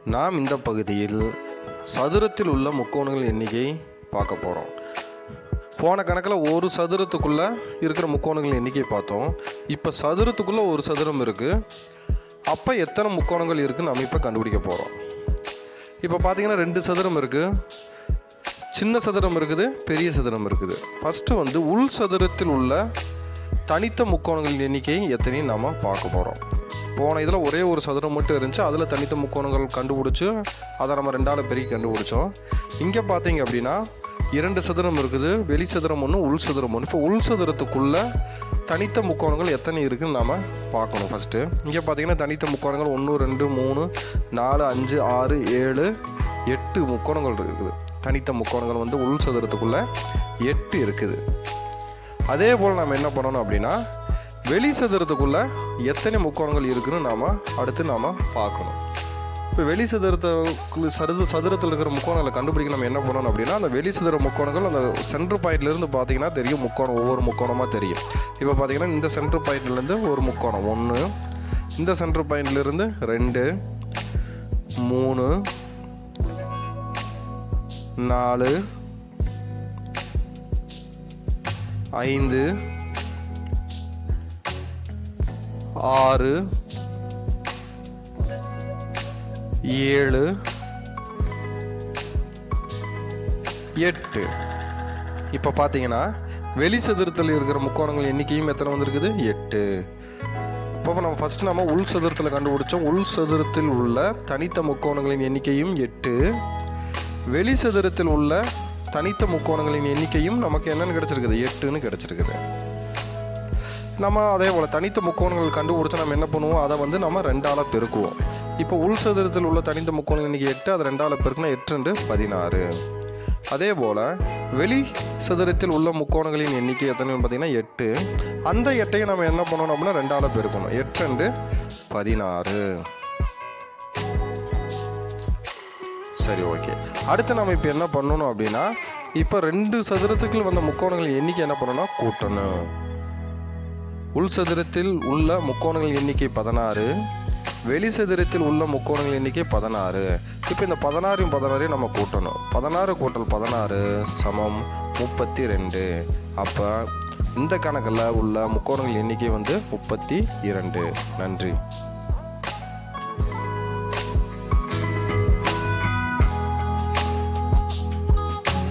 நாம் இந்த பகுதியில் சதுரத்தில் உள்ள முக்கோணங்கள் எண்ணிக்கை பார்க்க போகிறோம். போன கணக்கில் ஒரு சதுரத்துக்குள்ளே இருக்கிற முக்கோணங்கள் எண்ணிக்கை பார்த்தோம். இப்போ சதுரத்துக்குள்ளே ஒரு சதுரம் இருக்குது. அப்போ எத்தனை முக்கோணங்கள் இருக்குதுன்னு நம்ம இப்போ கண்டுபிடிக்க போகிறோம். இப்போ பார்த்தீங்கன்னா 2 சதுரம் இருக்குது. சின்ன சதுரம் இருக்குது, பெரிய சதுரம் இருக்குது. ஃபஸ்ட்டு உள் சதுரத்தில் உள்ள தனித்த முக்கோணங்களின் எண்ணிக்கை எத்தனையும் நாம் பார்க்க போகிறோம். போன இதில் ஒரே ஒரு சதுரம் மட்டும் இருந்துச்சு, அதில் தனித்த முக்கோணங்கள் கண்டுபிடிச்சி அதை நம்ம 2ஆல் பெருக்கி கண்டுபிடிச்சோம். இங்கே பார்த்தீங்க அப்படின்னா 2 சதுரம் இருக்குது, வெளி சதுரம் ஒன்று, உள் சதுரம் ஒன்று. இப்போ உள் சதுரத்துக்குள்ளே தனித்த முக்கோணங்கள் எத்தனை இருக்குதுன்னு நாம் பார்க்கணும். ஃபஸ்ட்டு இங்கே பார்த்தீங்கன்னா தனித்த முக்கோணங்கள் 1 2 3 4 5 6 7 8 முக்கோணங்கள் இருக்குது. தனித்த முக்கோணங்கள் உள் சதுரத்துக்குள்ளே 8 இருக்குது. அதே போல் நம்ம என்ன பண்ணணும் அப்படின்னா வெளி சதுரத்துக்குள்ளே எத்தனை முக்கோணங்கள் இருக்குதுன்னு அடுத்து நாம் பார்க்கணும். இப்போ வெளி சதுரத்தில் இருக்கிற முக்கோணங்களை கண்டுபிடிக்க நம்ம என்ன பண்ணணும் அப்படின்னா அந்த வெளி சதுர முக்கோணங்கள் அந்த சென்டர் பாயிண்ட்லேருந்து பார்த்தீங்கன்னா தெரியும், முக்கோணம் ஒவ்வொரு முக்கோணமாக தெரியும். இப்போ பார்த்தீங்கன்னா இந்த சென்டர் பாயிண்ட்லேருந்து ஒரு முக்கோணம் 1, இந்த சென்டர் பாயிண்ட்லேருந்து 2 3 4 5 6 7 8. இப்போ பார்த்தீங்கன்னா வெளி சதுரத்தில் இருக்கிற முக்கோணங்கள் எண்ணிக்கையும் எத்தனை வந்திருக்குது? 8. இப்போ நம்ம ஃபஸ்ட்டு உள் சதுரத்தில் கண்டுபிடிச்சோம். உள் சதுரத்தில் உள்ள தனித்த முக்கோணங்களின் எண்ணிக்கையும் 8. வெளி சதுரத்தில் உள்ள தனித்த முக்கோணங்களின் எண்ணிக்கையும் நமக்கு என்னென்னு கிடச்சிருக்குது? 8ன்னு கிடச்சிருக்குது. நம்ம அதே போல் தனித்த முக்கோணங்கள் கண்டுபிடிச்சா நம்ம என்ன பண்ணுவோம்? அதை நம்ம 2ஆல் பெருக்குவோம். இப்போ உள் சதுரத்தில் உள்ள தனித்த முக்கோணங்கள் எண்ணிக்கை 8, அதை 2ஆல் பெருக்குனா 8 2 16. அதே போல் வெளி சதுரத்தில் உள்ள முக்கோணங்களின் எண்ணிக்கை எத்தனைன்னு பார்த்தீங்கன்னா 8. அந்த 8ஐ நம்ம என்ன பண்ணணும் அப்படின்னா 2ஆல் பெருக்கணும். 8 2 16. சரி, ஓகே. அடுத்து நம்ம இப்போ என்ன பண்ணணும் அப்படின்னா இப்போ 2 சதுரத்துக்குள்ள வந்த முக்கோணங்களின் எண்ணிக்கை என்ன பண்ணணும்னா கூட்டணும். உள் சதுரத்தில் உள்ள முக்கோணங்களின் எண்ணிக்கை 16, வெளி சதுரத்தில் உள்ள முக்கோணங்களின் எண்ணிக்கை 16. இப்போ இந்த 16 16 நம்ம கூட்டணும். 16 கூட்டல் 16 சமம் 32. அப்போ இந்த கணக்கில் உள்ள முக்கோணங்களின் எண்ணிக்கை 32. நன்றி.